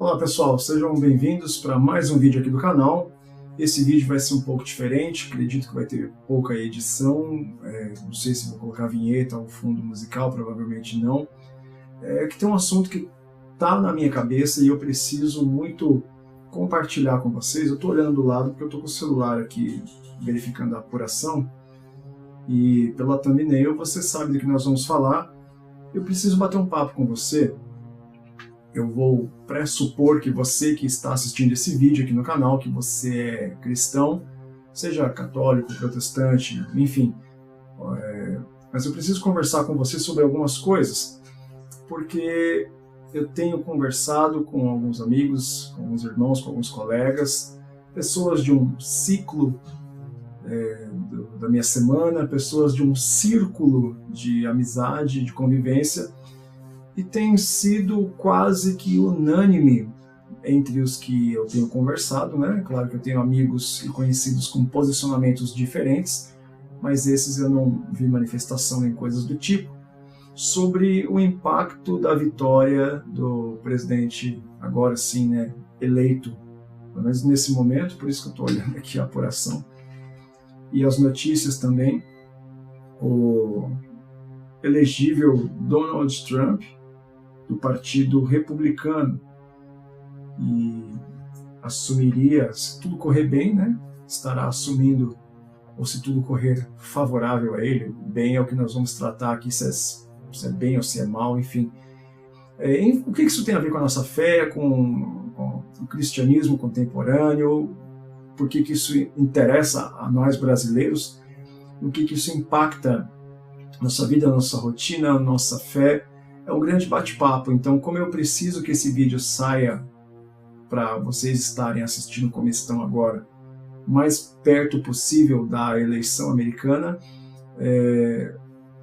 Olá pessoal, sejam bem-vindos para mais um vídeo aqui do canal. Esse vídeo vai ser um pouco diferente, acredito que vai ter pouca edição, não sei se vou colocar vinheta ou fundo musical, provavelmente não. Que tem um assunto que está na minha cabeça e eu preciso muito compartilhar com vocês. Eu estou olhando do lado porque eu estou com o celular aqui verificando a apuração e pela thumbnail você sabe do que nós vamos falar. Eu preciso bater um papo com você. Eu vou pressupor que você que está assistindo esse vídeo aqui no canal, que você é cristão, seja católico, protestante, enfim. Mas eu preciso conversar com você sobre algumas coisas, porque eu tenho conversado com alguns amigos, com alguns irmãos, com alguns colegas, pessoas de um ciclo da minha semana, pessoas de um círculo de amizade, de convivência, e tem sido quase que unânime entre os que eu tenho conversado, né? Claro que eu tenho amigos e conhecidos com posicionamentos diferentes, mas esses eu não vi manifestação nem coisas do tipo, sobre o impacto da vitória do presidente, agora sim, né, eleito, pelo menos nesse momento, por isso que eu estou olhando aqui a apuração, e as notícias também, o elegível Donald Trump, do Partido Republicano, e assumiria, se tudo correr bem, né, estará assumindo, ou se tudo correr favorável a ele, bem é o que nós vamos tratar aqui, se é bem ou se é mal, enfim. O que isso tem a ver com a nossa fé, com o cristianismo contemporâneo, por que isso interessa a nós brasileiros, o que isso impacta nossa vida, nossa rotina, nossa fé. É um grande bate-papo, então como eu preciso que esse vídeo saia para vocês estarem assistindo como estão agora, o mais perto possível da eleição americana,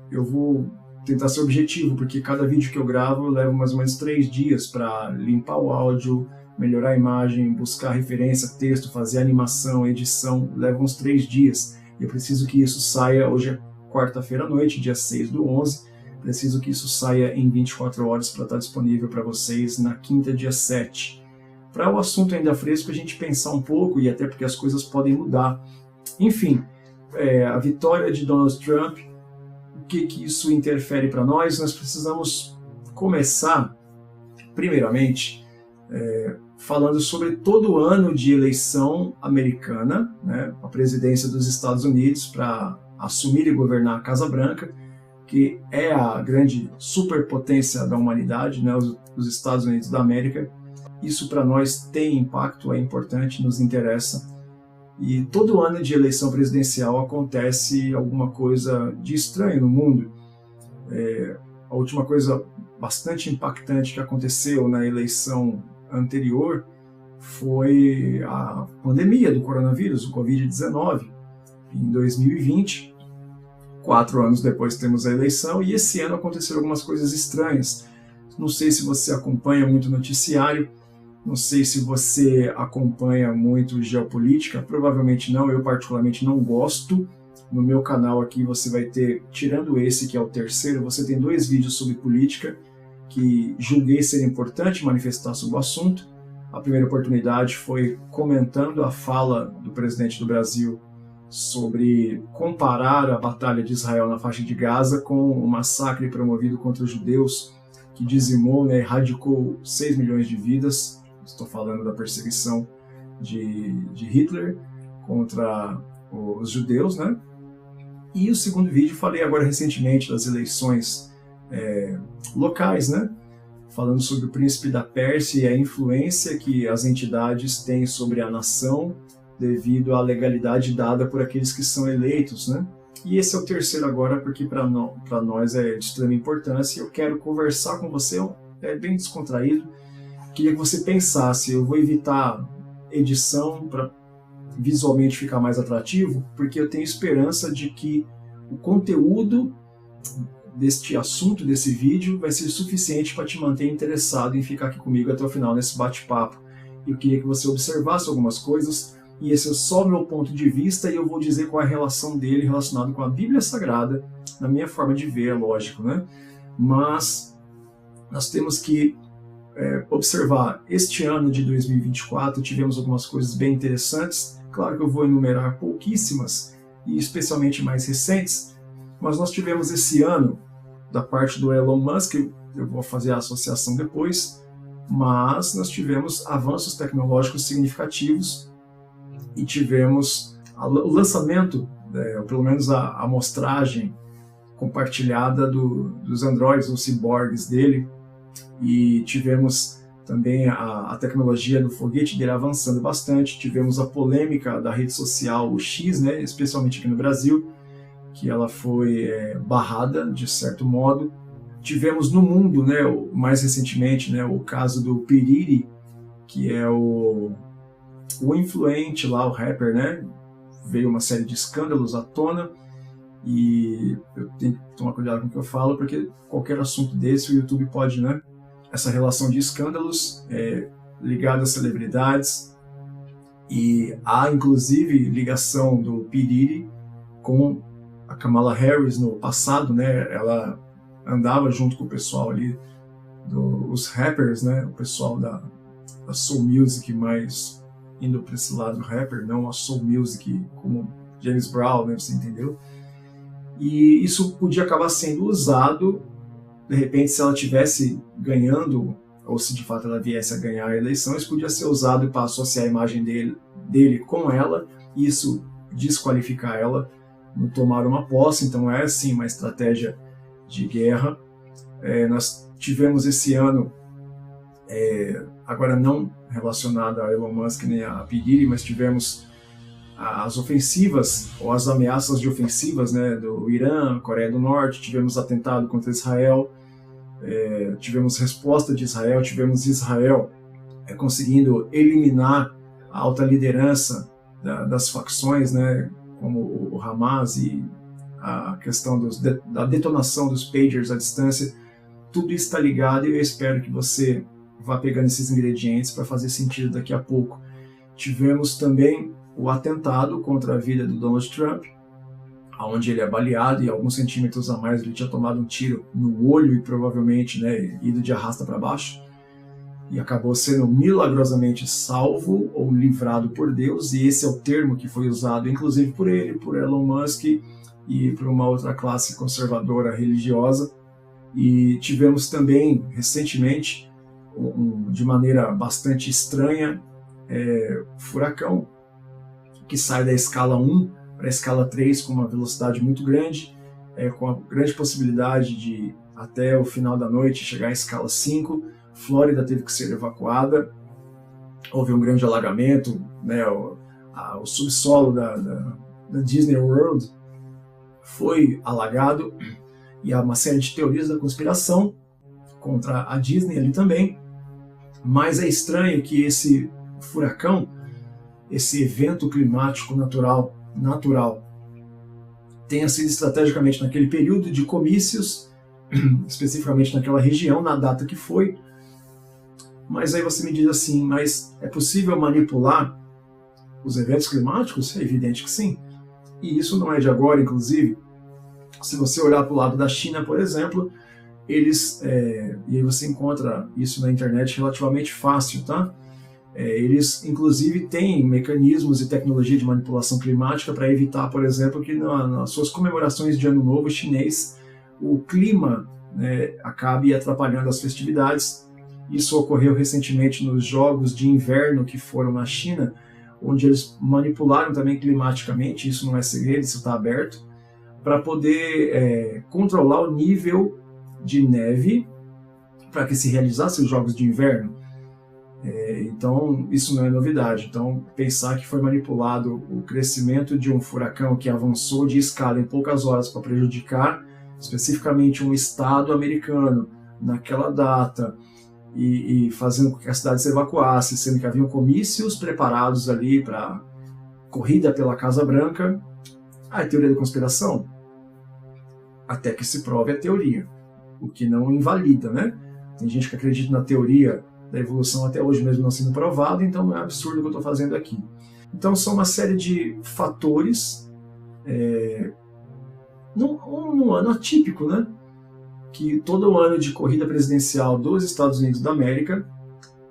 eu vou tentar ser objetivo, porque cada vídeo que eu gravo eu levo mais ou menos 3 dias para limpar o áudio, melhorar a imagem, buscar referência, texto, fazer animação, edição, leva uns 3 dias. Eu preciso que isso saia, hoje é quarta-feira à noite, dia 6/11, preciso que isso saia em 24 horas para estar disponível para vocês na quinta, dia 7. Para o assunto ainda fresco, a gente pensar um pouco, e até porque as coisas podem mudar. Enfim, a vitória de Donald Trump, o que isso interfere para nós? Nós precisamos começar, primeiramente, falando sobre todo o ano de eleição americana, né, a presidência dos Estados Unidos para assumir e governar a Casa Branca, que é a grande superpotência da humanidade, né, os Estados Unidos da América. Isso para nós tem impacto, é importante, nos interessa. E todo ano de eleição presidencial acontece alguma coisa de estranho no mundo. A última coisa bastante impactante que aconteceu na eleição anterior foi a pandemia do coronavírus, o Covid-19, em 2020. 4 anos depois temos a eleição, e esse ano aconteceram algumas coisas estranhas. Não sei se você acompanha muito noticiário, não sei se você acompanha muito geopolítica, provavelmente não, eu particularmente não gosto. No meu canal aqui você vai ter, tirando esse que é o terceiro, você tem 2 vídeos sobre política que julguei ser importante manifestar sobre o assunto. A primeira oportunidade foi comentando a fala do presidente do Brasil sobre comparar a batalha de Israel na faixa de Gaza com o massacre promovido contra os judeus, que dizimou, né, erradicou 6 milhões de vidas. Estou falando da perseguição de Hitler contra os judeus, né? E o segundo vídeo falei agora recentemente das eleições locais, né? Falando sobre o príncipe da Pérsia e a influência que as entidades têm sobre a nação devido à legalidade dada por aqueles que são eleitos, né? E esse é o terceiro agora, porque para nós é de extrema importância. Eu quero conversar com você, bem descontraído. Queria que você pensasse, eu vou evitar edição para visualmente ficar mais atrativo, porque eu tenho esperança de que o conteúdo deste assunto, desse vídeo, vai ser suficiente para te manter interessado em ficar aqui comigo até o final nesse bate-papo. Eu queria que você observasse algumas coisas, e esse é só o meu ponto de vista, e eu vou dizer qual é a relação dele relacionado com a Bíblia Sagrada, na minha forma de ver, é lógico, né? Mas nós temos que observar, este ano de 2024 tivemos algumas coisas bem interessantes. Claro que eu vou enumerar pouquíssimas, e especialmente mais recentes, mas nós tivemos esse ano, da parte do Elon Musk, eu vou fazer a associação depois, mas nós tivemos avanços tecnológicos significativos e tivemos o lançamento, ou pelo menos a amostragem compartilhada dos androides, os ciborgues dele, e tivemos também a tecnologia do foguete dele avançando bastante. Tivemos a polêmica da rede social, o X, né, especialmente aqui no Brasil, que ela foi barrada, de certo modo. Tivemos no mundo, né, mais recentemente, né, o caso do P. Diddy, que é o influente lá, o rapper, né, veio uma série de escândalos à tona, e eu tenho que tomar cuidado com o que eu falo, porque qualquer assunto desse o YouTube pode, né, essa relação de escândalos ligada às celebridades, e há inclusive ligação do P. Diddy com a Kamala Harris no passado, né, ela andava junto com o pessoal ali, os rappers, né, o pessoal da Soul Music, mais indo para esse lado rapper, não a Soul Music como James Brown, né, você entendeu? E isso podia acabar sendo usado, de repente, se ela estivesse ganhando, ou se de fato ela viesse a ganhar a eleição, isso podia ser usado para associar a imagem dele com ela, e isso desqualificar ela no tomar uma posse. Então é sim uma estratégia de guerra. Nós tivemos esse ano, agora não relacionado a Elon Musk nem a P. Diddy, mas tivemos as ofensivas, ou as ameaças de ofensivas, né, do Irã, Coreia do Norte, tivemos atentado contra Israel, tivemos resposta de Israel, tivemos Israel conseguindo eliminar a alta liderança das facções, né, como o Hamas, e a questão da detonação dos pagers à distância. Tudo isso está ligado, e eu espero que você vá pegando esses ingredientes para fazer sentido daqui a pouco. Tivemos também o atentado contra a vida do Donald Trump, onde ele é baleado, e alguns centímetros a mais ele tinha tomado um tiro no olho e provavelmente, né, ido de arrasta para baixo, e acabou sendo milagrosamente salvo ou livrado por Deus, e esse é o termo que foi usado inclusive por ele, por Elon Musk e por uma outra classe conservadora religiosa. E tivemos também recentemente, de maneira bastante estranha, furacão que sai da escala 1 para a escala 3 com uma velocidade muito grande, com a grande possibilidade de, até o final da noite, chegar à escala 5. Flórida teve que ser evacuada, houve um grande alagamento, né, o subsolo da Disney World foi alagado, e há uma série de teorias da conspiração contra a Disney ali também. Mas é estranho que esse furacão, esse evento climático natural, tenha sido estrategicamente naquele período de comícios, especificamente naquela região, na data que foi. Mas aí você me diz assim, mas é possível manipular os eventos climáticos? É evidente que sim. E isso não é de agora, inclusive. Se você olhar para o lado da China, por exemplo, eles, e aí você encontra isso na internet relativamente fácil, tá? Eles, inclusive, têm mecanismos e tecnologia de manipulação climática para evitar, por exemplo, que nas suas comemorações de Ano Novo chinês, o clima, né, acabe atrapalhando as festividades. Isso ocorreu recentemente nos Jogos de Inverno que foram na China, onde eles manipularam também climaticamente, isso não é segredo, isso está aberto, para poder controlar o nível de neve para que se realizasse os Jogos de Inverno. Então, isso não é novidade. Então, pensar que foi manipulado o crescimento de um furacão que avançou de escala em poucas horas para prejudicar especificamente um estado americano naquela data, e fazendo com que a cidade se evacuasse, sendo que haviam comícios preparados ali para corrida pela Casa Branca. A teoria da conspiração? Até que se prove a teoria, o que não invalida, né? Tem gente que acredita na teoria da evolução até hoje mesmo não sendo provado, então não é absurdo o que eu estou fazendo aqui. Então são uma série de fatores num ano atípico, né? que todo ano de corrida presidencial dos Estados Unidos da América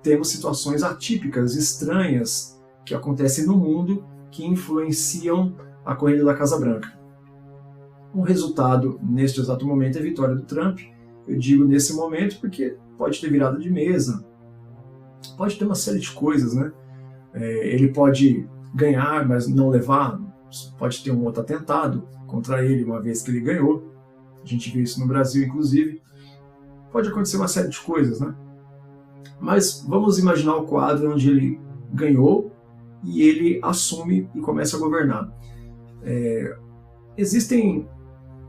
temos situações atípicas, estranhas, que acontecem no mundo que influenciam a corrida da Casa Branca. O resultado, neste exato momento, é a vitória do Trump. Eu digo nesse momento porque pode ter virada de mesa, pode ter uma série de coisas, né? Ele pode ganhar, mas não levar, pode ter um outro atentado contra ele uma vez que ele ganhou. A gente viu isso no Brasil, inclusive. Pode acontecer uma série de coisas, né? Mas vamos imaginar o quadro onde ele ganhou e ele assume e começa a governar. Existem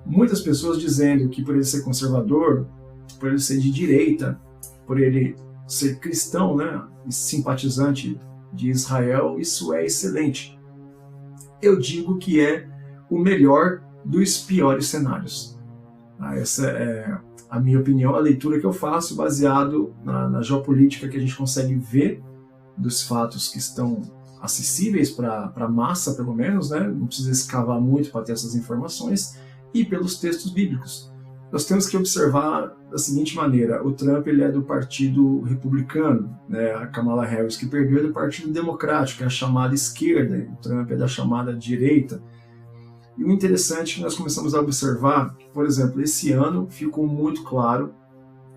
muitas pessoas dizendo que por ele ser conservador, por ele ser de direita, por ele ser cristão, né, e simpatizante de Israel, isso é excelente. Eu digo que é o melhor dos piores cenários. Essa é a minha opinião, a leitura que eu faço baseado na geopolítica que a gente consegue ver dos fatos que estão acessíveis para a massa, pelo menos, né? Não precisa escavar muito para ter essas informações, e pelos textos bíblicos. Nós temos que observar da seguinte maneira: o Trump ele é do Partido Republicano, né? A Kamala Harris, que perdeu, é do Partido Democrático, que é a chamada esquerda, o Trump é da chamada direita. E o interessante é que nós começamos a observar, por exemplo, esse ano ficou muito claro,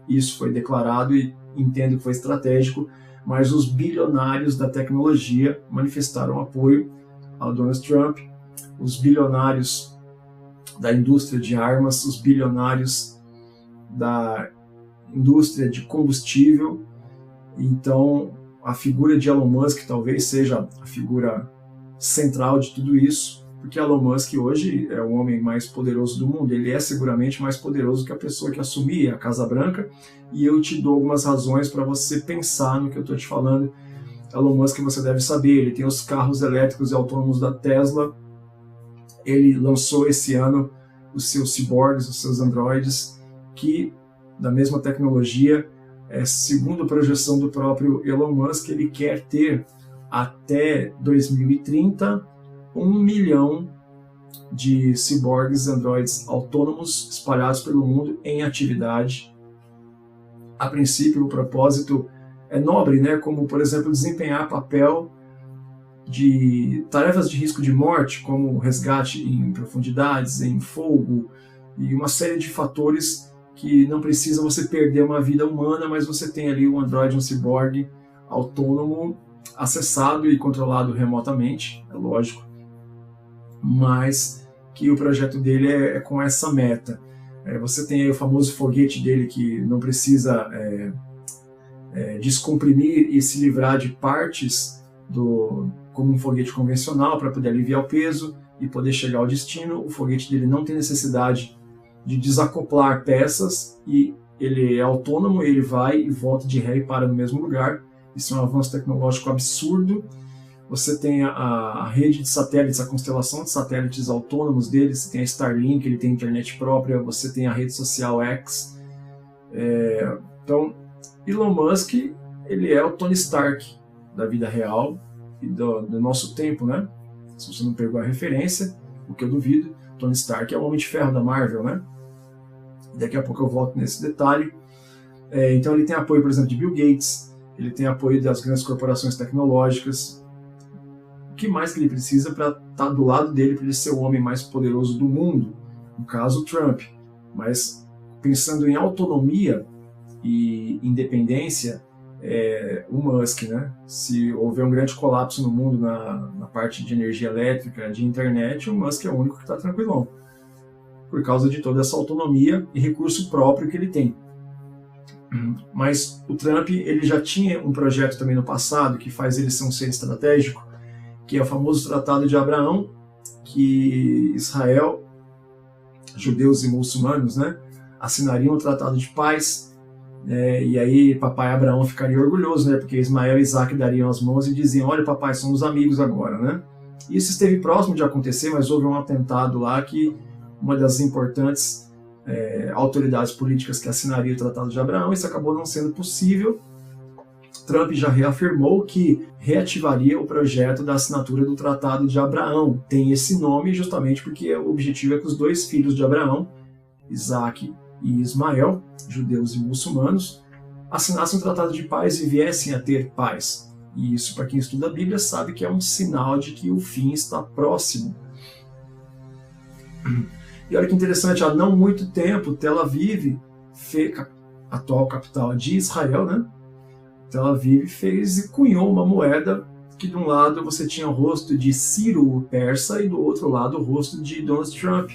isso foi declarado e entendo que foi estratégico, mas os bilionários da tecnologia manifestaram apoio ao Donald Trump, os bilionários da indústria de armas, os bilionários da indústria de combustível. Então, a figura de Elon Musk talvez seja a figura central de tudo isso, porque Elon Musk hoje é o homem mais poderoso do mundo. Ele é seguramente mais poderoso que a pessoa que assumia a Casa Branca, e eu te dou algumas razões para você pensar no que eu estou te falando. Elon Musk, você deve saber, ele tem os carros elétricos e autônomos da Tesla. Ele lançou esse ano os seus ciborgues, os seus androides, que, da mesma tecnologia, segundo a projeção do próprio Elon Musk, ele quer ter até 2030 1 milhão de ciborgues, androides autônomos espalhados pelo mundo em atividade. A princípio, o propósito é nobre, né? Como, por exemplo, desempenhar papel de tarefas de risco de morte, como resgate em profundidades, em fogo, e uma série de fatores que não precisa você perder uma vida humana, mas você tem ali um androide, um ciborgue autônomo, acessado e controlado remotamente, é lógico, mas que o projeto dele é com essa meta. Você tem aí o famoso foguete dele que não precisa descomprimir e se livrar de partes como um foguete convencional para poder aliviar o peso e poder chegar ao destino. O foguete dele não tem necessidade de desacoplar peças e ele é autônomo, ele vai e volta de ré e para no mesmo lugar. Isso é um avanço tecnológico absurdo. Você tem a rede de satélites, a constelação de satélites autônomos dele, você tem a Starlink, ele tem internet própria, você tem a rede social X. Então, Elon Musk, ele é o Tony Stark da vida real e do nosso tempo, né? Se você não pegou a referência, o que eu duvido, Tony Stark é o Homem de Ferro da Marvel, né? Daqui a pouco eu volto nesse detalhe. Então ele tem apoio, por exemplo, de Bill Gates, ele tem apoio das grandes corporações tecnológicas. O que mais que ele precisa para estar do lado dele, para ele ser o homem mais poderoso do mundo? No caso, Trump. Mas pensando em autonomia e independência, o Musk, né? Se houver um grande colapso no mundo na parte de energia elétrica, de internet, o Musk é o único que está tranquilão, por causa de toda essa autonomia e recurso próprio que ele tem. Mas o Trump, ele já tinha um projeto também no passado que faz ele ser um ser estratégico, que é o famoso Tratado de Abraão, que Israel, judeus e muçulmanos, né, assinariam um tratado de paz, e aí papai Abraão ficaria orgulhoso, né, porque Ismael e Isaac dariam as mãos e diziam: olha papai, somos amigos agora, né? Isso esteve próximo de acontecer, mas houve um atentado lá que uma das importantes autoridades políticas que assinaria o Tratado de Abraão, isso acabou não sendo possível. Trump já reafirmou que reativaria o projeto da assinatura do Tratado de Abraão. Tem esse nome justamente porque o objetivo é que os dois filhos de Abraão, Isaac e Ismael, judeus e muçulmanos, assinassem um tratado de paz e viessem a ter paz. E isso, para quem estuda a Bíblia, sabe que é um sinal de que o fim está próximo. E olha que interessante, há não muito tempo, Tel Aviv, atual capital de Israel, né? Tel Aviv fez e cunhou uma moeda que de um lado você tinha o rosto de Ciro o persa e do outro lado o rosto de Donald Trump.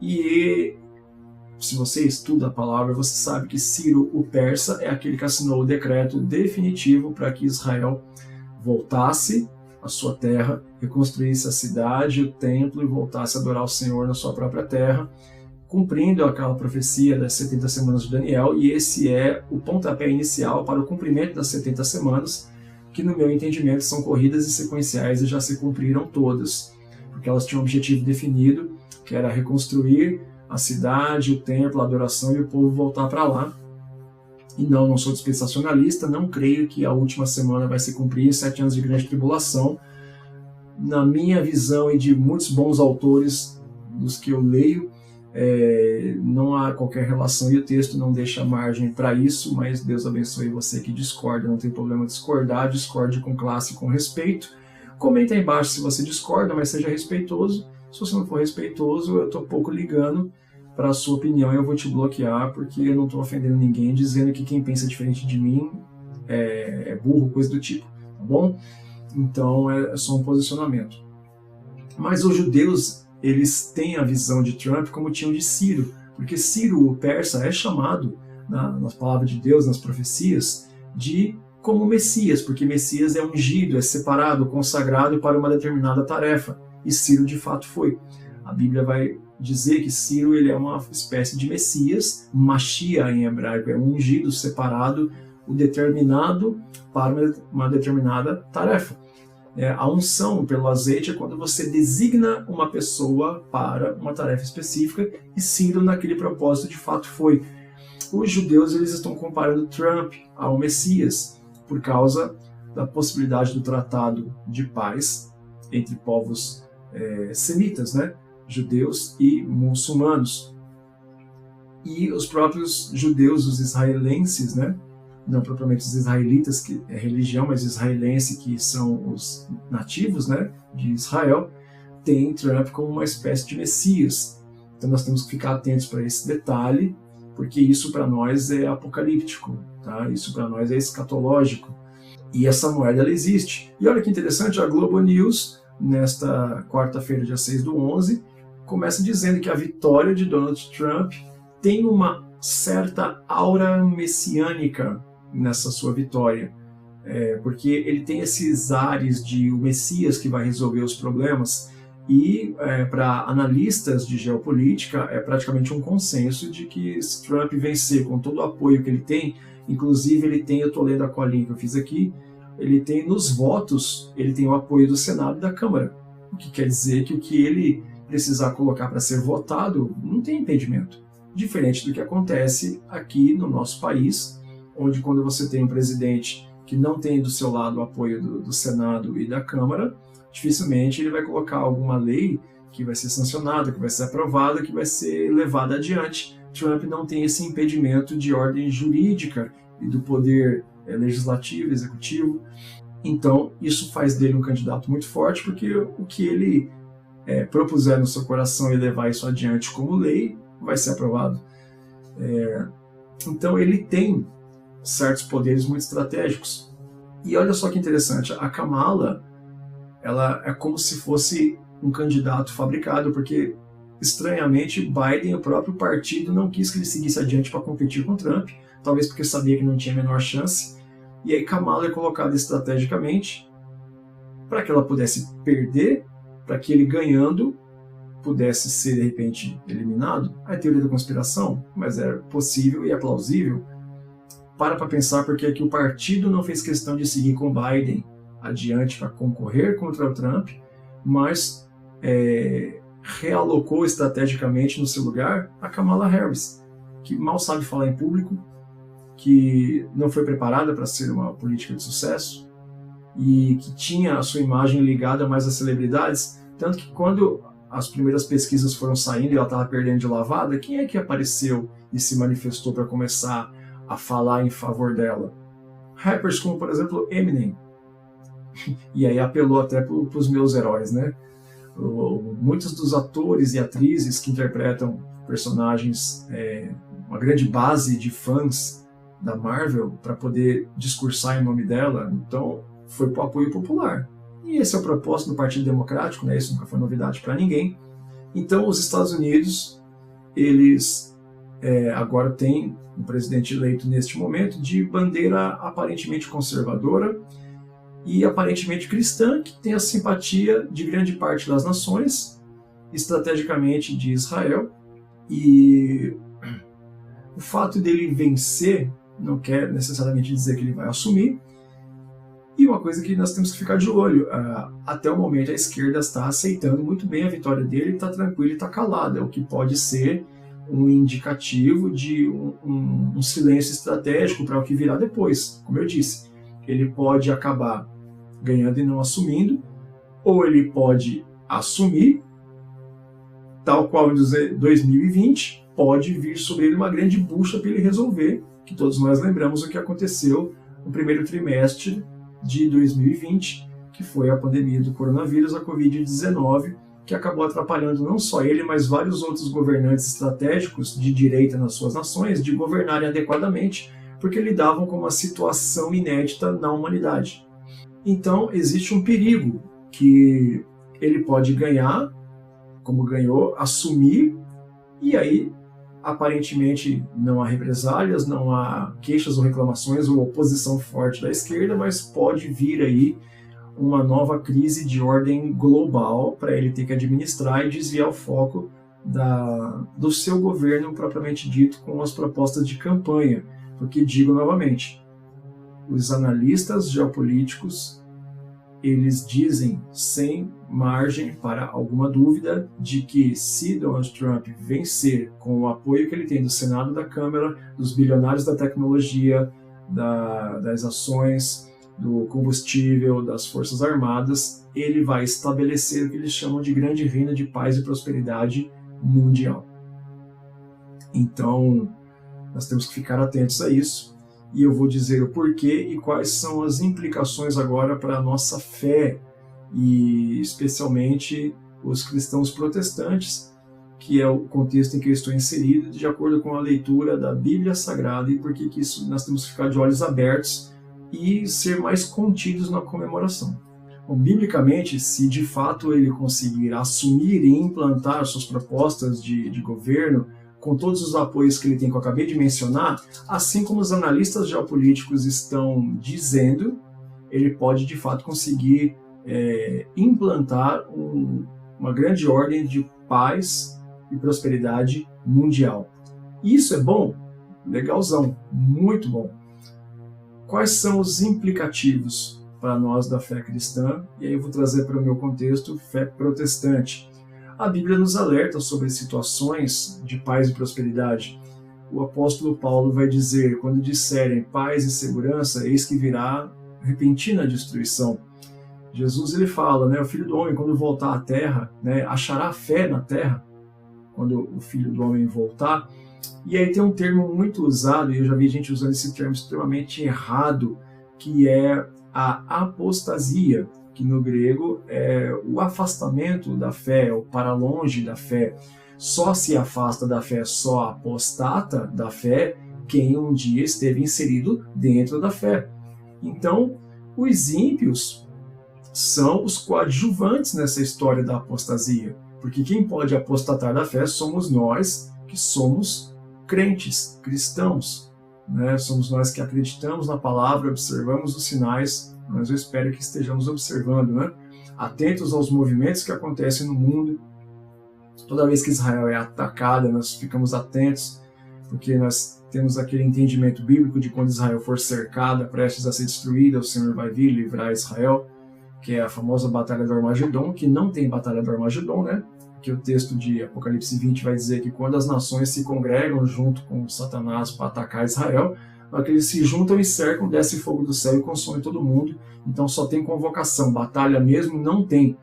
E se você estuda a palavra, você sabe que Ciro o persa é aquele que assinou o decreto definitivo para que Israel voltasse à sua terra, reconstruísse a cidade, o templo e voltasse a adorar o Senhor na sua própria terra, cumprindo aquela profecia das 70 semanas de Daniel, e esse é o pontapé inicial para o cumprimento das 70 semanas, que no meu entendimento são corridas e sequenciais e já se cumpriram todas, porque elas tinham um objetivo definido, que era reconstruir a cidade, o templo, a adoração e o povo voltar para lá. E não sou dispensacionalista, não creio que a última semana vai se cumprir, 7 anos de grande tribulação. Na minha visão e de muitos bons autores dos que eu leio, não há qualquer relação e o texto não deixa margem para isso, mas Deus abençoe você que discorda, não tem problema discordar, discorde com classe e com respeito. Comenta aí embaixo se você discorda, mas seja respeitoso. Se você não for respeitoso, eu estou pouco ligando para a sua opinião e eu vou te bloquear, porque eu não estou ofendendo ninguém, dizendo que quem pensa diferente de mim é burro, coisa do tipo, tá bom? Então é só um posicionamento. Mas os judeus, eles têm a visão de Trump como tinham de Ciro, porque Ciro o persa é chamado, nas palavras de Deus, nas profecias, como Messias, porque Messias é ungido, é separado, consagrado para uma determinada tarefa, e Ciro de fato foi. A Bíblia vai dizer que Ciro ele é uma espécie de Messias, Machia em hebraico, é um ungido, separado, o determinado para uma determinada tarefa. A unção pelo azeite é quando você designa uma pessoa para uma tarefa específica, e Ciro naquele propósito de fato foi. Os judeus eles estão comparando Trump ao Messias por causa da possibilidade do tratado de paz entre povos semitas, né? Judeus e muçulmanos. E os próprios judeus, os israelenses, né? Não propriamente os israelitas, que é religião, mas israelense, que são os nativos, né, de Israel, tem Trump como uma espécie de Messias. Então nós temos que ficar atentos para esse detalhe, porque isso para nós é apocalíptico, tá? Isso para nós é escatológico. E essa moeda ela existe. E olha que interessante, a Globo News, nesta quarta-feira, dia 6/11, começa dizendo que a vitória de Donald Trump tem uma certa aura messiânica nessa sua vitória, porque ele tem esses ares de o Messias que vai resolver os problemas, e para analistas de geopolítica é praticamente um consenso de que se Trump vencer com todo o apoio que ele tem, inclusive ele tem, eu estou lendo a colinha que eu fiz aqui, ele tem nos votos, ele tem o apoio do Senado e da Câmara, o que quer dizer que o que ele precisar colocar para ser votado não tem impedimento. Diferente do que acontece aqui no nosso país, onde quando você tem um presidente que não tem do seu lado o apoio do Senado e da Câmara, dificilmente ele vai colocar alguma lei que vai ser sancionada, que vai ser aprovada, que vai ser levada adiante. Trump não tem esse impedimento de ordem jurídica e do poder legislativo, executivo. Então, isso faz dele um candidato muito forte, porque o que ele propuser no seu coração e levar isso adiante como lei, vai ser aprovado. Então ele tem certos poderes muito estratégicos. E olha só que interessante, a Kamala, ela é como se fosse um candidato fabricado, porque estranhamente Biden, o próprio partido, não quis que ele seguisse adiante para competir com Trump, talvez porque sabia que não tinha a menor chance, e aí Kamala é colocada estrategicamente para que ela pudesse perder, para que ele ganhando pudesse ser, de repente, eliminado. É a teoria da conspiração, mas é possível e é plausível. Para pensar porque é que o partido não fez questão de seguir com Biden adiante para concorrer contra o Trump, mas realocou estrategicamente no seu lugar a Kamala Harris, que mal sabe falar em público, que não foi preparada para ser uma política de sucesso e que tinha a sua imagem ligada mais às celebridades, tanto que quando as primeiras pesquisas foram saindo e ela estava perdendo de lavada, quem é que apareceu e se manifestou para começar a falar em favor dela. Rappers como, por exemplo, Eminem, e aí apelou até para os meus heróis, né? Muitos dos atores e atrizes que interpretam personagens, uma grande base de fãs da Marvel para poder discursar em nome dela, então foi para o apoio popular. E esse é o propósito do Partido Democrático, né? Isso nunca foi novidade para ninguém. Então os Estados Unidos, eles agora têm um presidente eleito neste momento de bandeira aparentemente conservadora e aparentemente cristã, que tem a simpatia de grande parte das nações, estrategicamente de Israel. E o fato dele vencer não quer necessariamente dizer que ele vai assumir. E uma coisa que nós temos que ficar de olho, até o momento a esquerda está aceitando muito bem a vitória dele, está tranquila e está calada, o que pode ser um indicativo de um silêncio estratégico para o que virá depois. Como eu disse, ele pode acabar ganhando e não assumindo, ou ele pode assumir, tal qual em 2020, pode vir sobre ele uma grande bucha para ele resolver, que todos nós lembramos o que aconteceu no primeiro trimestre de 2020, que foi a pandemia do coronavírus, a Covid-19, que acabou atrapalhando não só ele, mas vários outros governantes estratégicos de direita nas suas nações de governarem adequadamente, porque lidavam com uma situação inédita na humanidade. Então, existe um perigo que ele pode ganhar, como ganhou, assumir, e aí, aparentemente, não há represálias, não há queixas ou reclamações ou oposição forte da esquerda, mas pode vir aí uma nova crise de ordem global para ele ter que administrar e desviar o foco do seu governo propriamente dito com as propostas de campanha. Porque, digo novamente, os analistas geopolíticos, eles dizem sem margem para alguma dúvida de que se Donald Trump vencer com o apoio que ele tem do Senado, da Câmara, dos bilionários da tecnologia, das ações, do combustível, das Forças Armadas, ele vai estabelecer o que eles chamam de grande reino de paz e prosperidade mundial. Então, nós temos que ficar atentos a isso, e eu vou dizer o porquê e quais são as implicações agora para a nossa fé, e especialmente os cristãos protestantes, que é o contexto em que eu estou inserido, de acordo com a leitura da Bíblia Sagrada, e por que isso nós temos que ficar de olhos abertos e ser mais contidos na comemoração. Bom, biblicamente, se de fato ele conseguir assumir e implantar suas propostas de governo, com todos os apoios que ele tem, que eu acabei de mencionar, assim como os analistas geopolíticos estão dizendo, ele pode de fato conseguir implantar uma grande ordem de paz e prosperidade mundial. Isso é bom? Legalzão, muito bom. Quais são os implicativos para nós da fé cristã? E aí eu vou trazer para o meu contexto fé protestante. A Bíblia nos alerta sobre situações de paz e prosperidade. O apóstolo Paulo vai dizer, quando disserem paz e segurança, eis que virá repentina destruição. Jesus ele fala, o Filho do Homem, quando voltar à terra, achará fé na terra, quando o Filho do Homem voltar. E aí tem um termo muito usado, e eu já vi gente usando esse termo extremamente errado, que é a apostasia, que no grego é o afastamento da fé, ou para longe da fé. Só se afasta da fé, só apostata da fé, quem um dia esteve inserido dentro da fé. Então, os ímpios são os coadjuvantes nessa história da apostasia, porque quem pode apostatar da fé somos nós, que somos crentes, cristãos, somos nós que acreditamos na palavra, observamos os sinais, mas eu espero que estejamos observando, atentos aos movimentos que acontecem no mundo. Toda vez que Israel é atacada, nós ficamos atentos, porque nós temos aquele entendimento bíblico de quando Israel for cercada, prestes a ser destruída, o Senhor vai vir livrar Israel, que é a famosa Batalha do Armagedon, que não tem Batalha do Armagedon, que o texto de Apocalipse 20 vai dizer que quando as nações se congregam junto com Satanás para atacar Israel, que eles se juntam e cercam, desce fogo do céu e consome todo mundo. Então só tem convocação, batalha mesmo não tem.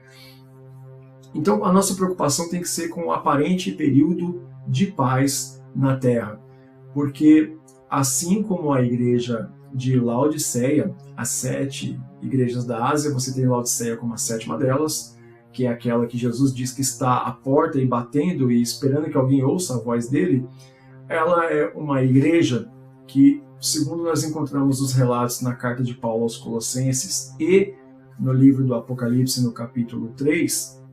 Então a nossa preocupação tem que ser com o aparente período de paz na terra. porque assim como a igreja de Laodiceia, as 7 igrejas da Ásia, você tem Laodiceia como a 7ª delas, que é aquela que Jesus diz que está à porta e batendo e esperando que alguém ouça a voz dele. Ela é uma igreja que, segundo nós encontramos os relatos na carta de Paulo aos Colossenses e no livro do Apocalipse, no capítulo 3,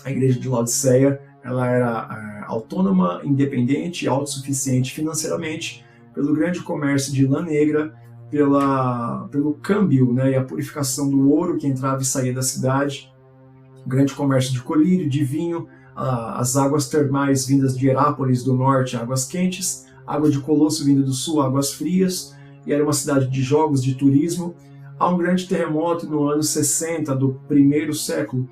a igreja de Laodiceia, ela era autônoma, independente e autossuficiente financeiramente, pelo grande comércio de lã negra, pelo câmbio, né, e a purificação do ouro que entrava e saía da cidade, grande comércio de colírio, de vinho, as águas termais vindas de Herápolis do norte, águas quentes, água de Colosso vinda do sul, águas frias, e era uma cidade de jogos, de turismo. Há um grande terremoto no ano 60 do 1º século,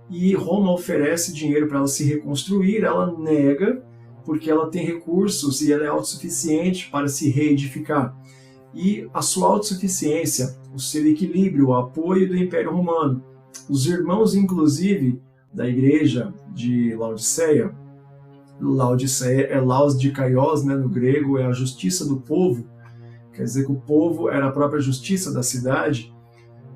e Roma oferece dinheiro para ela se reconstruir, ela nega, porque ela tem recursos e ela é autossuficiente para se reedificar. E a sua autossuficiência, o seu equilíbrio, o apoio do Império Romano, os irmãos, inclusive, da igreja de Laodiceia, Laodiceia é Laos de Kaios, né, no grego, é a justiça do povo, quer dizer que o povo era a própria justiça da cidade.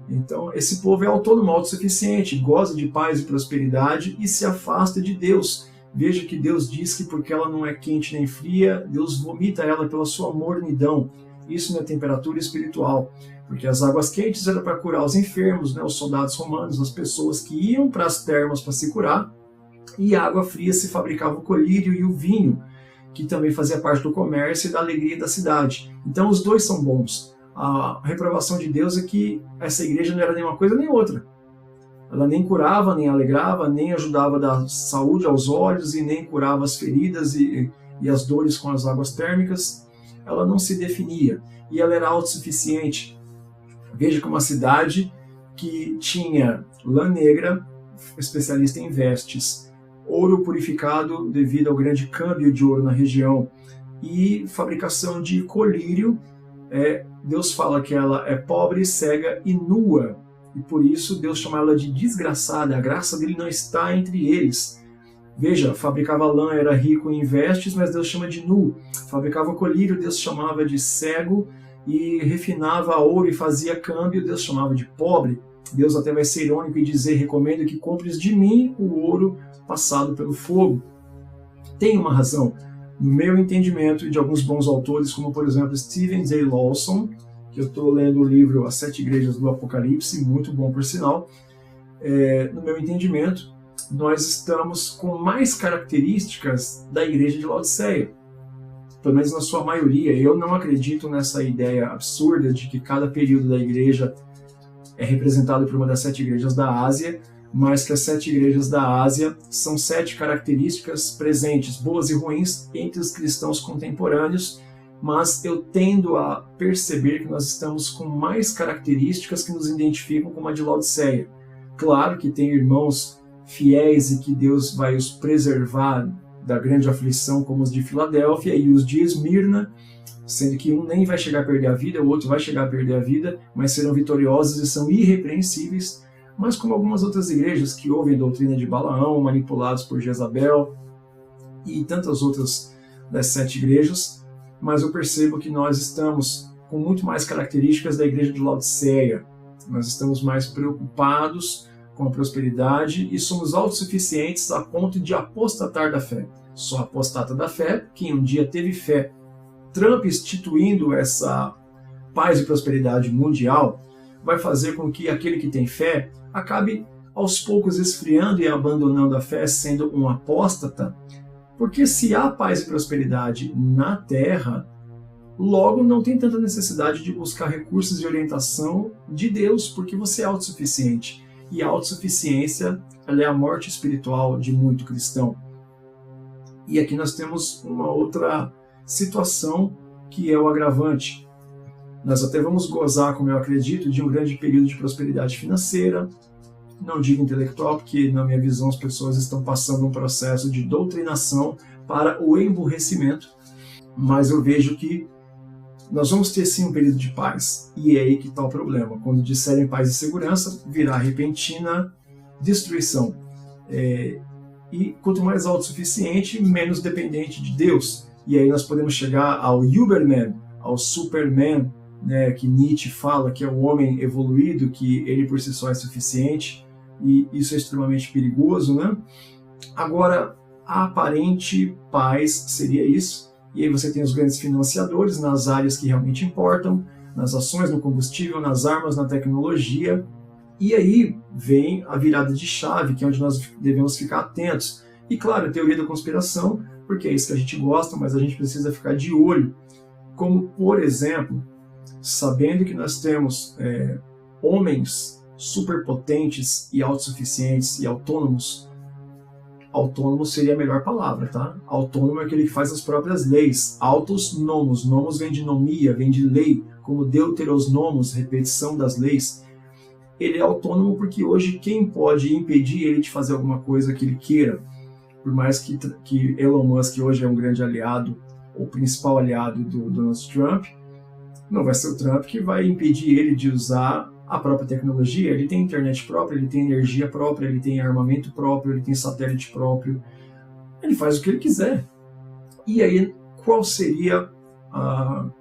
Então, esse povo é autônomo, autossuficiente, goza de paz e prosperidade e se afasta de Deus. Veja que Deus diz que porque ela não é quente nem fria, Deus vomita ela pela sua mornidão. Isso não é temperatura espiritual, porque as águas quentes eram para curar os enfermos, né, os soldados romanos, as pessoas que iam para as termas para se curar, e a água fria se fabricava o colírio e o vinho, que também fazia parte do comércio e da alegria da cidade. Então os dois são bons. A reprovação de Deus é que essa igreja não era nem uma coisa nem outra. Ela nem curava, nem alegrava, nem ajudava a dar saúde aos olhos e nem curava as feridas e as dores com as águas térmicas. Ela não se definia e ela era autossuficiente. Veja que uma cidade que tinha lã negra, especialista em vestes, ouro purificado devido ao grande câmbio de ouro na região e fabricação de colírio. Deus fala que ela é pobre, cega e nua, e por isso Deus chama ela de desgraçada. A graça dele não está entre eles. Veja, fabricava lã, era rico em vestes, mas Deus chama de nu. Fabricava colírio, Deus chamava de cego, e refinava ouro e fazia câmbio, Deus chamava de pobre. Deus até vai ser irônico e dizer: recomendo que compres de mim o ouro passado pelo fogo. Tem uma razão. No meu entendimento e de alguns bons autores, como por exemplo Steven J. Lawson, que eu estou lendo o livro As 7 Igrejas do Apocalipse, muito bom por sinal, no meu entendimento, nós estamos com mais características da igreja de Laodiceia, pelo menos na sua maioria. Eu não acredito nessa ideia absurda de que cada período da igreja é representado por uma das 7 igrejas da Ásia, mas que as 7 igrejas da Ásia são 7 características presentes, boas e ruins, entre os cristãos contemporâneos, mas eu tendo a perceber que nós estamos com mais características que nos identificam com a de Laodiceia. Claro que tem irmãos fiéis e que Deus vai os preservar da grande aflição, como os de Filadélfia e os de Esmirna, sendo que um nem vai chegar a perder a vida, o outro vai chegar a perder a vida, mas serão vitoriosos e são irrepreensíveis. Mas como algumas outras igrejas que ouvem a doutrina de Balaão, manipulados por Jezabel, e tantas outras das 7 igrejas, mas eu percebo que nós estamos com muito mais características da igreja de Laodiceia. Nós estamos mais preocupados com a prosperidade e somos autossuficientes a ponto de apostatar da fé. Só apostata da fé quem um dia teve fé. Trump instituindo essa paz e prosperidade mundial vai fazer com que aquele que tem fé acabe aos poucos esfriando e abandonando a fé, sendo um apóstata, porque se há paz e prosperidade na terra, logo não tem tanta necessidade de buscar recursos e orientação de Deus, porque você é autossuficiente. E a autossuficiência, ela é a morte espiritual de muito cristão. E aqui nós temos uma outra situação que é o agravante. Nós até vamos gozar, como eu acredito, de um grande período de prosperidade financeira, não digo intelectual, porque na minha visão as pessoas estão passando um processo de doutrinação para o emburrecimento, mas eu vejo que nós vamos ter sim um período de paz, e é aí que está o problema. Quando disserem paz e segurança, virá repentina destruição. E quanto mais autossuficiente, menos dependente de Deus. e aí nós podemos chegar ao Uberman, ao Superman, né, que Nietzsche fala que é um homem evoluído, que ele por si só é suficiente, e isso é extremamente perigoso, né? Agora, a aparente paz seria isso, e aí você tem os grandes financiadores nas áreas que realmente importam, nas ações, no combustível, nas armas, na tecnologia, e aí vem a virada de chave, que é onde nós devemos ficar atentos. E claro, a teoria da conspiração, porque é isso que a gente gosta, mas a gente precisa ficar de olho, como por exemplo, sabendo que nós temos homens superpotentes e autossuficientes e autônomos. Autônomo seria a melhor palavra, tá? Autônomo é aquele que faz as próprias leis. Autos nomos, nomos vem de nomia, vem de lei, como deuteros nomos, repetição das leis. Ele é autônomo porque hoje quem pode impedir ele de fazer alguma coisa que ele queira? Por mais que Elon Musk hoje é um grande aliado, o principal aliado do Donald Trump, não vai ser o Trump que vai impedir ele de usar a própria tecnologia. Ele tem internet própria, ele tem energia própria, ele tem armamento próprio, ele tem satélite próprio. Ele faz o que ele quiser. E aí, qual seria a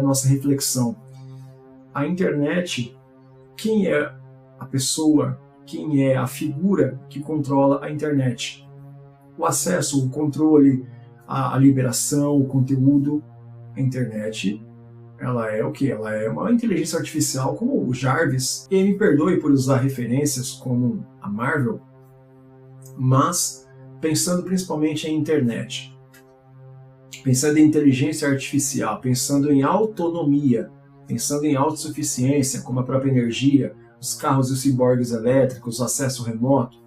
nossa reflexão? A internet, quem é a pessoa, quem é a figura que controla a internet? O acesso, o controle, a liberação, o conteúdo. A internet, ela é o quê? Ela é uma inteligência artificial como o Jarvis. E me perdoe por usar referências como a Marvel, mas pensando principalmente em internet, pensando em inteligência artificial, pensando em autonomia, pensando em autossuficiência, como a própria energia, os carros e os ciborgues elétricos, o acesso remoto.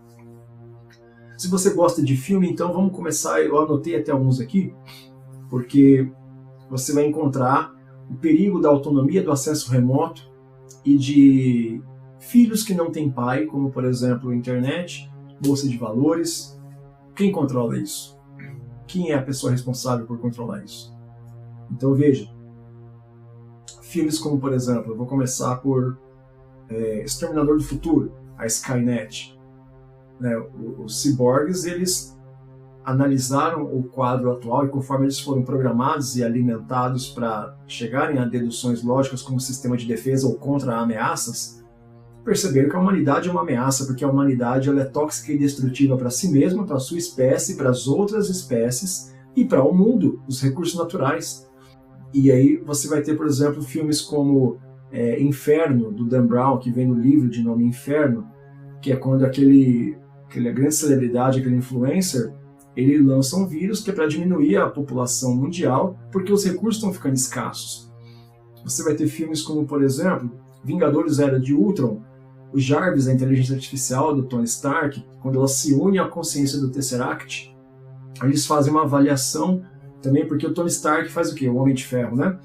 Se você gosta de filme, então vamos começar. Eu anotei até alguns aqui, porque você vai encontrar o perigo da autonomia, do acesso remoto e de filhos que não têm pai, como por exemplo a internet, bolsa de valores. Quem controla isso? Quem é a pessoa responsável por controlar isso? Então veja, filmes como por exemplo, eu vou começar por Exterminador do Futuro, a Skynet. Os ciborgues, eles analisaram o quadro atual e conforme eles foram programados e alimentados para chegarem a deduções lógicas como sistema de defesa ou contra ameaças, perceberam que a humanidade é uma ameaça, porque a humanidade ela é tóxica e destrutiva para si mesma, para a sua espécie, para as outras espécies e para o mundo, os recursos naturais. E aí você vai ter, por exemplo, filmes como Inferno, do Dan Brown, que vem no livro de nome Inferno, que é quando aquela grande celebridade, aquele influencer, ele lança um vírus que é para diminuir a população mundial, porque os recursos estão ficando escassos. Você vai ter filmes como, por exemplo, Vingadores Era de Ultron, o Jarvis, a inteligência artificial do Tony Stark, quando ela se une à consciência do Tesseract, eles fazem uma avaliação também, porque o Tony Stark faz o quê? O Homem de Ferro, né?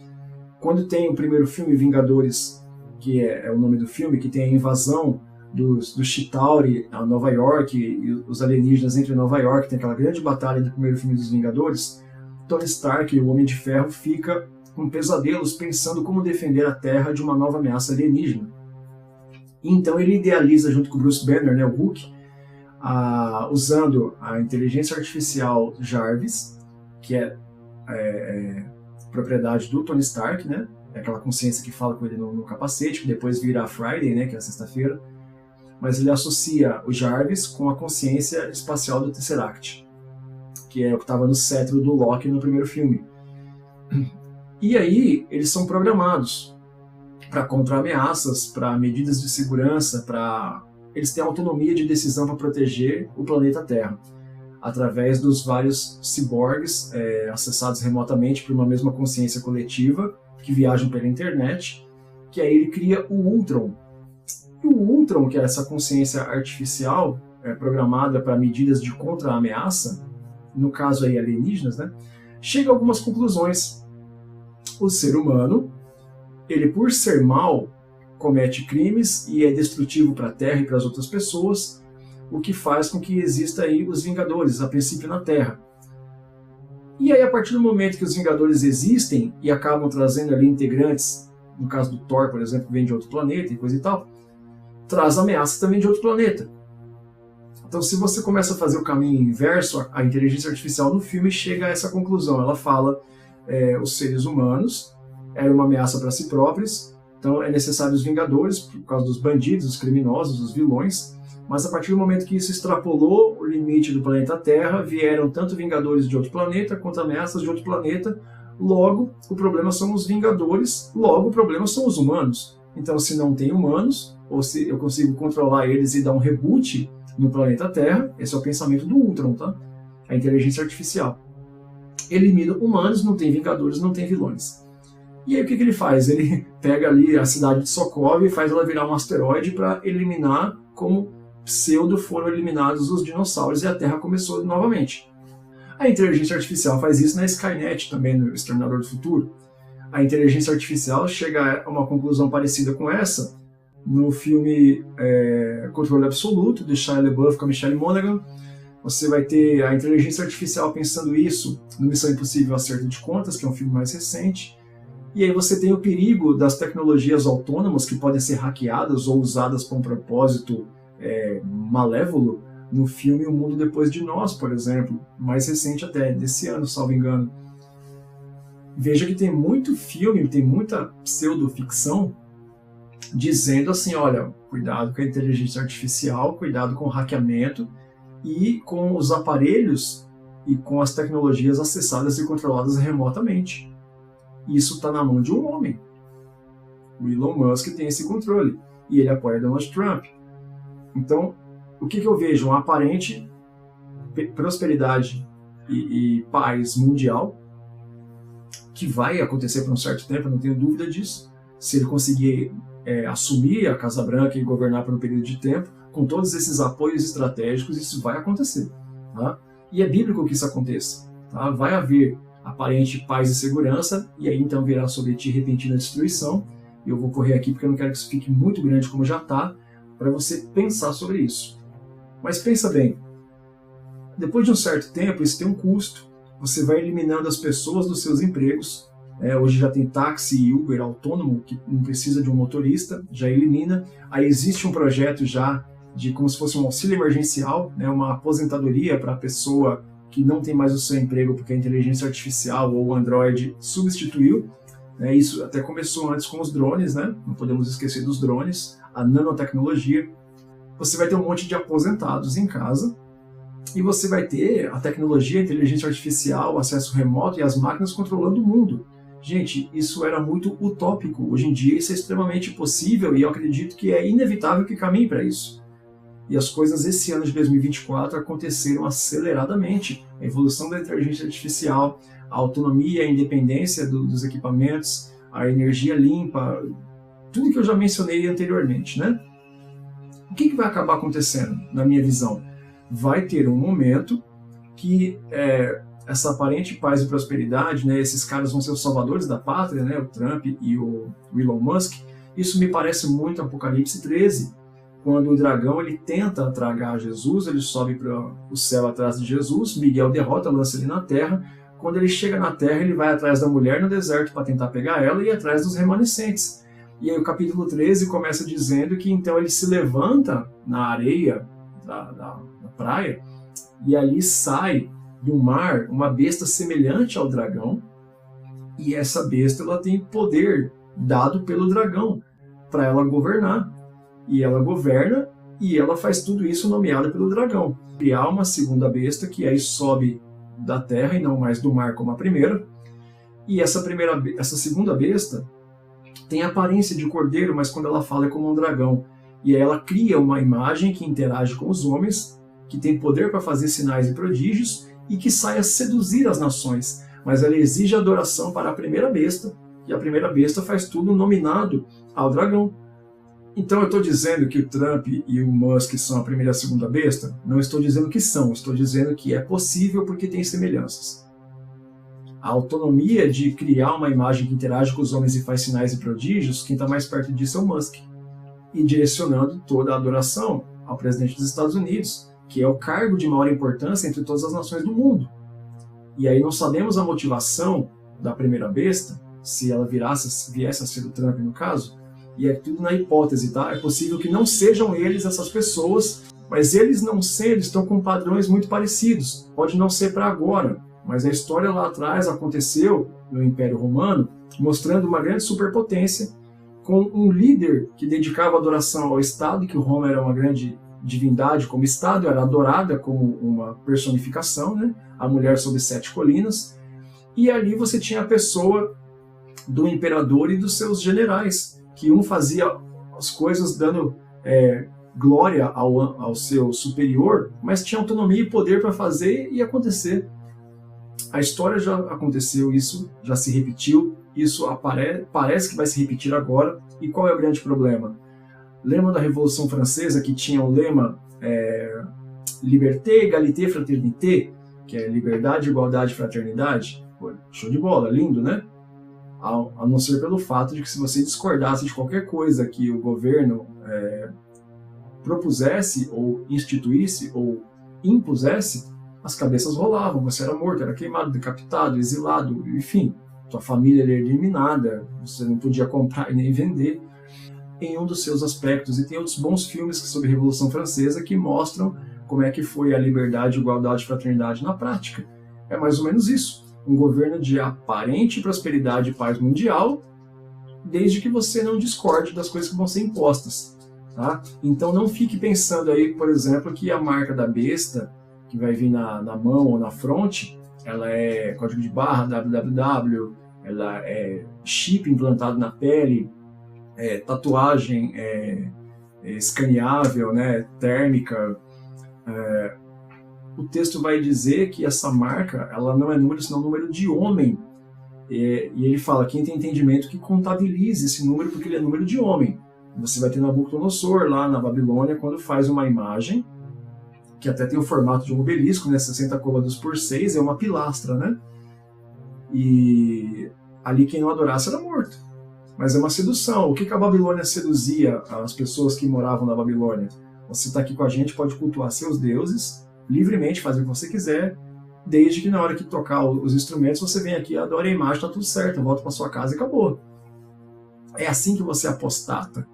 Quando tem o primeiro filme, Vingadores, que é o nome do filme, que tem a invasão do Chitauri a Nova York e os alienígenas entre Nova York, tem aquela grande batalha do primeiro filme dos Vingadores, Tony Stark, o Homem de Ferro, fica com pesadelos pensando como defender a Terra de uma nova ameaça alienígena. E então ele idealiza junto com o Bruce Banner, né, o Hulk, usando a inteligência artificial Jarvis, que é propriedade do Tony Stark, né, é aquela consciência que fala com ele no capacete, que depois vira a Friday, né, que é a sexta-feira, mas ele associa o Jarvis com a consciência espacial do Tesseract, que é o que estava no cetro do Loki no primeiro filme. E aí eles são programados para contra-ameaças, para medidas de segurança, eles têm autonomia de decisão para proteger o planeta Terra, através dos vários ciborgues acessados remotamente por uma mesma consciência coletiva, que viajam pela internet, que aí ele cria o Ultron. E o Ultron, que é essa consciência artificial programada para medidas de contra-ameaça, no caso aí alienígenas, né, chega a algumas conclusões. O ser humano, ele por ser mal, comete crimes e é destrutivo para a Terra e para as outras pessoas, o que faz com que exista aí os Vingadores, a princípio na Terra. E aí, a partir do momento que os Vingadores existem e acabam trazendo ali integrantes, no caso do Thor, por exemplo, que vem de outro planeta e coisa e tal, traz ameaças também de outro planeta. Então, se você começa a fazer o caminho inverso, a inteligência artificial no filme chega a essa conclusão. Ela fala os seres humanos eram uma ameaça para si próprios, então é necessário os vingadores, por causa dos bandidos, dos criminosos, dos vilões, mas a partir do momento que isso extrapolou o limite do planeta Terra, vieram tanto vingadores de outro planeta quanto ameaças de outro planeta, logo o problema são os vingadores, logo o problema são os humanos. Então, se não tem humanos, ou se eu consigo controlar eles e dar um reboot no planeta Terra, esse é o pensamento do Ultron, tá? A inteligência artificial. Elimina humanos, não tem vingadores, não tem vilões. E aí o que ele faz? Ele pega ali a cidade de Sokovia e faz ela virar um asteroide para eliminar, como pseudo foram eliminados os dinossauros, e a Terra começou novamente. A inteligência artificial faz isso na Skynet também, no Exterminador do Futuro. A inteligência artificial chega a uma conclusão parecida com essa no filme Controle Absoluto, de Shia LaBeouf com a Michelle Monaghan. Você vai ter a inteligência artificial pensando isso no Missão Impossível Acerto de Contas, que é um filme mais recente. E aí você tem o perigo das tecnologias autônomas que podem ser hackeadas ou usadas para um propósito malévolo no filme O Mundo Depois de Nós, por exemplo, mais recente até, desse ano, salvo engano. Veja que tem muito filme, tem muita pseudoficção dizendo assim, olha, cuidado com a inteligência artificial, cuidado com o hackeamento e com os aparelhos e com as tecnologias acessadas e controladas remotamente. Isso está na mão de um homem. O Elon Musk tem esse controle e ele apoia Donald Trump. Então, o que eu vejo? Uma aparente prosperidade e paz mundial que vai acontecer por um certo tempo, eu não tenho dúvida disso. Se ele conseguir assumir a Casa Branca e governar por um período de tempo, com todos esses apoios estratégicos, isso vai acontecer. Tá? E é bíblico que isso aconteça. Tá? Vai haver aparente paz e segurança, e aí então virá sobre ti repentina destruição. Eu vou correr aqui porque eu não quero que isso fique muito grande como já está, para você pensar sobre isso. Mas pensa bem, depois de um certo tempo isso tem um custo. Você vai eliminando as pessoas dos seus empregos. Hoje já tem táxi e Uber autônomo, que não precisa de um motorista, já elimina. Aí existe um projeto já de como se fosse um auxílio emergencial, uma aposentadoria para a pessoa que não tem mais o seu emprego porque a inteligência artificial ou o Android substituiu. Isso até começou antes com os drones, né? Não podemos esquecer dos drones, a nanotecnologia. Você vai ter um monte de aposentados em casa e você vai ter a tecnologia, a inteligência artificial, o acesso remoto e as máquinas controlando o mundo. Gente, isso era muito utópico. Hoje em dia isso é extremamente possível e eu acredito que é inevitável que caminhe para isso. E as coisas esse ano de 2024 aconteceram aceleradamente. A evolução da inteligência artificial, a autonomia, a independência dos equipamentos, a energia limpa, tudo que eu já mencionei anteriormente, né? O que vai acabar acontecendo, na minha visão? Vai ter um momento que essa aparente paz e prosperidade, esses caras vão ser os salvadores da pátria, o Trump e o Elon Musk. Isso me parece muito Apocalipse 13, quando o dragão ele tenta tragar Jesus, ele sobe para o céu atrás de Jesus, Miguel derrota, lança ele na terra. Quando ele chega na terra, ele vai atrás da mulher no deserto para tentar pegar ela e atrás dos remanescentes. E aí o capítulo 13 começa dizendo que então ele se levanta na areia da praia e ali sai do mar uma besta semelhante ao dragão, e essa besta ela tem poder dado pelo dragão para ela governar. E ela governa e ela faz tudo isso nomeada pelo dragão. Criar uma segunda besta que aí sobe da terra e não mais do mar como a primeira. E essa segunda besta tem a aparência de cordeiro, mas quando ela fala é como um dragão. E aí ela cria uma imagem que interage com os homens, que tem poder para fazer sinais e prodígios e que sai a seduzir as nações. Mas ela exige adoração para a primeira besta, e a primeira besta faz tudo nominado ao dragão. Então eu estou dizendo que o Trump e o Musk são a primeira e a segunda besta? Não estou dizendo que são, estou dizendo que é possível porque tem semelhanças. A autonomia de criar uma imagem que interage com os homens e faz sinais e prodígios, quem está mais perto disso é o Musk. E direcionando toda a adoração ao presidente dos Estados Unidos, que é o cargo de maior importância entre todas as nações do mundo. E aí não sabemos a motivação da primeira besta, se ela viesse a ser o Trump no caso, e é tudo na hipótese, tá? É possível que não sejam eles essas pessoas, Mas eles não sendo, estão com padrões muito parecidos. Pode não ser para agora, mas a história lá atrás aconteceu no Império Romano, mostrando uma grande superpotência, com um líder que dedicava adoração ao Estado, que o Roma era uma grande divindade como Estado, era adorada como uma personificação, né? A mulher sobre 7 colinas, e ali você tinha a pessoa do imperador e dos seus generais, que um fazia as coisas dando glória ao seu superior, mas tinha autonomia e poder para fazer e acontecer. A história já aconteceu, isso já se repetiu, isso parece que vai se repetir agora. E qual é o grande problema? Lembra da Revolução Francesa, que tinha o lema Liberté, Égalité, Fraternité, que é liberdade, igualdade e fraternidade? Pô, show de bola, lindo, né? A não ser pelo fato de que se você discordasse de qualquer coisa que o governo propusesse, ou instituísse, ou impusesse, as cabeças rolavam, você era morto, era queimado, decapitado, exilado, enfim, sua família era eliminada, você não podia comprar e nem vender, em um dos seus aspectos. E tem outros bons filmes sobre a Revolução Francesa que mostram como é que foi a liberdade, igualdade e fraternidade na prática. É mais ou menos isso, um governo de aparente prosperidade e paz mundial, desde que você não discorde das coisas que vão ser impostas. Tá? Então não fique pensando aí, por exemplo, que a marca da besta, que vai vir na mão ou na fronte, ela é código de barra, www, ela é chip implantado na pele, tatuagem escaneável, né, térmica. O texto vai dizer que essa marca, ela não é número, senão número de homem. E ele fala, quem tem entendimento que contabilize esse número, porque ele é número de homem. Você vai ter Nabucodonosor lá na Babilônia, quando faz uma imagem, que até tem o formato de um obelisco, né, 60 côvados por 6, é uma pilastra, né? E ali quem não adorasse era morto. Mas é uma sedução. O que a Babilônia seduzia as pessoas que moravam na Babilônia? Você está aqui com a gente, pode cultuar seus deuses, livremente, fazer o que você quiser, desde que na hora que tocar os instrumentos, você vem aqui, adora a imagem, está tudo certo, volta para sua casa e acabou. É assim que você apostata.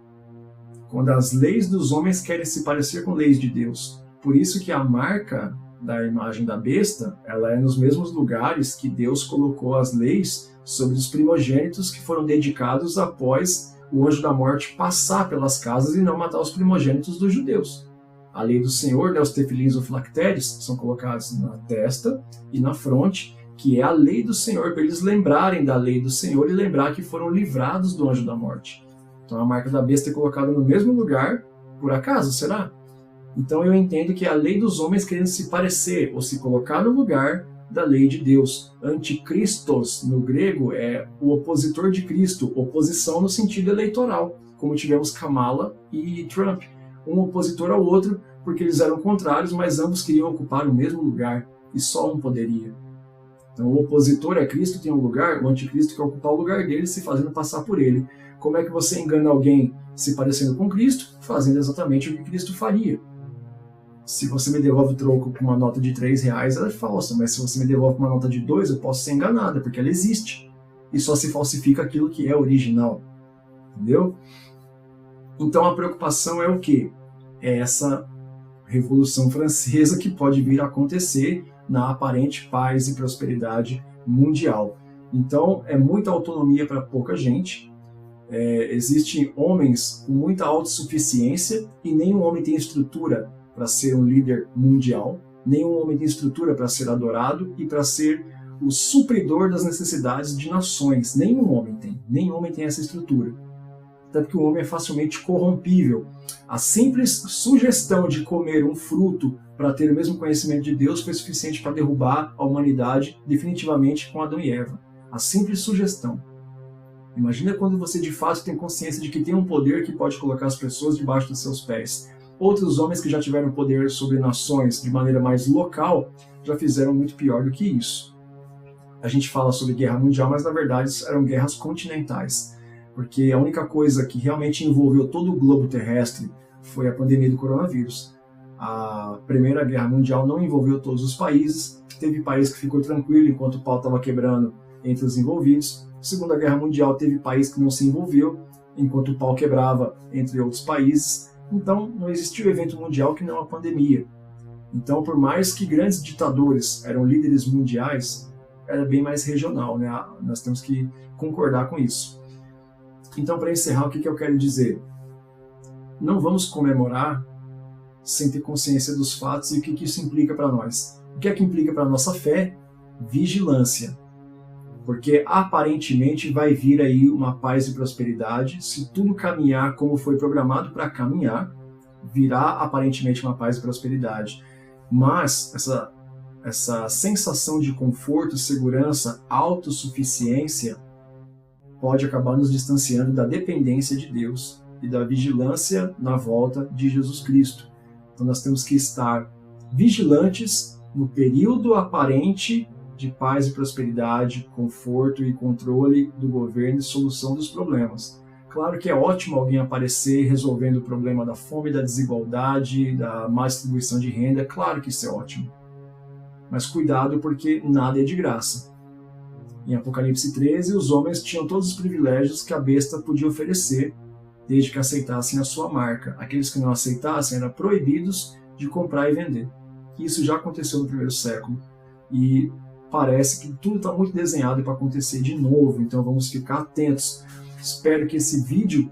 Quando as leis dos homens querem se parecer com leis de Deus. Por isso que a marca da imagem da besta, ela é nos mesmos lugares que Deus colocou as leis sobre os primogênitos que foram dedicados após o anjo da morte passar pelas casas e não matar os primogênitos dos judeus. A lei do Senhor, né, os tefilins ou filactéries, são colocados na testa e na fronte, que é a lei do Senhor, para eles lembrarem da lei do Senhor e lembrar que foram livrados do anjo da morte. Então a marca da besta é colocada no mesmo lugar, por acaso, será? Então eu entendo que é a lei dos homens querendo se parecer ou se colocar no lugar da lei de Deus. Anticristos, no grego, é o opositor de Cristo, oposição no sentido eleitoral, como tivemos Kamala e Trump. Um opositor ao outro, porque eles eram contrários, mas ambos queriam ocupar o mesmo lugar, e só um poderia. Então o opositor a Cristo tem um lugar, o anticristo quer ocupar o lugar dele, se fazendo passar por ele. Como é que você engana alguém se parecendo com Cristo? Fazendo exatamente o que Cristo faria. Se você me devolve o troco com uma nota de R$3, ela é falsa, mas se você me devolve uma nota de 2, eu posso ser enganada, porque ela existe. E só se falsifica aquilo que é original. Entendeu? Então a preocupação é o quê? É essa Revolução Francesa que pode vir a acontecer na aparente paz e prosperidade mundial. Então é muita autonomia para pouca gente. Existem homens com muita autossuficiência e nenhum homem tem estrutura para ser um líder mundial, nenhum homem tem estrutura para ser adorado e para ser o supridor das necessidades de nações. Nenhum homem tem essa estrutura. Até porque o homem é facilmente corrompível. A simples sugestão de comer um fruto para ter o mesmo conhecimento de Deus foi suficiente para derrubar a humanidade definitivamente com Adão e Eva. A simples sugestão. Imagina quando você de fato tem consciência de que tem um poder que pode colocar as pessoas debaixo dos seus pés. Outros homens que já tiveram poder sobre nações de maneira mais local já fizeram muito pior do que isso. A gente fala sobre guerra mundial, mas na verdade eram guerras continentais, porque a única coisa que realmente envolveu todo o globo terrestre foi a pandemia do coronavírus. A Primeira Guerra Mundial não envolveu todos os países, teve país que ficou tranquilo enquanto o pau estava quebrando entre os envolvidos. A Segunda Guerra Mundial teve país que não se envolveu enquanto o pau quebrava entre outros países. Então, não existiu evento mundial que não a pandemia. Então, por mais que grandes ditadores eram líderes mundiais, era bem mais regional, né? Nós temos que concordar com isso. Então, para encerrar, o que eu quero dizer? Não vamos comemorar sem ter consciência dos fatos e o que isso implica para nós. O que é que implica para a nossa fé? Vigilância. Porque aparentemente vai vir aí uma paz e prosperidade. Se tudo caminhar como foi programado para caminhar, virá aparentemente uma paz e prosperidade. Mas essa sensação de conforto, segurança, autossuficiência pode acabar nos distanciando da dependência de Deus e da vigilância na volta de Jesus Cristo. Então nós temos que estar vigilantes no período aparente de paz e prosperidade, conforto e controle do governo e solução dos problemas. Claro que é ótimo alguém aparecer resolvendo o problema da fome, da desigualdade, da má distribuição de renda, claro que isso é ótimo. Mas cuidado, porque nada é de graça. Em Apocalipse 13, os homens tinham todos os privilégios que a besta podia oferecer, desde que aceitassem a sua marca. Aqueles que não aceitassem eram proibidos de comprar e vender. Isso já aconteceu no primeiro século. E parece que tudo está muito desenhado para acontecer de novo, então vamos ficar atentos. Espero que esse vídeo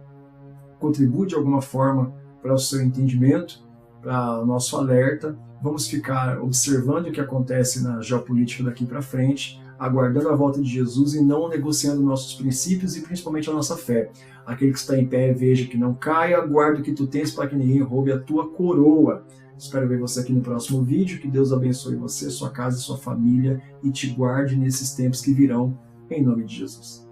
contribua de alguma forma para o seu entendimento, para o nosso alerta. Vamos ficar observando o que acontece na geopolítica daqui para frente, aguardando a volta de Jesus e não negociando nossos princípios e principalmente a nossa fé. Aquele que está em pé, veja que não caia, guarda o que tu tens para que ninguém roube a tua coroa. Espero ver você aqui no próximo vídeo, que Deus abençoe você, sua casa e sua família e te guarde nesses tempos que virão, em nome de Jesus.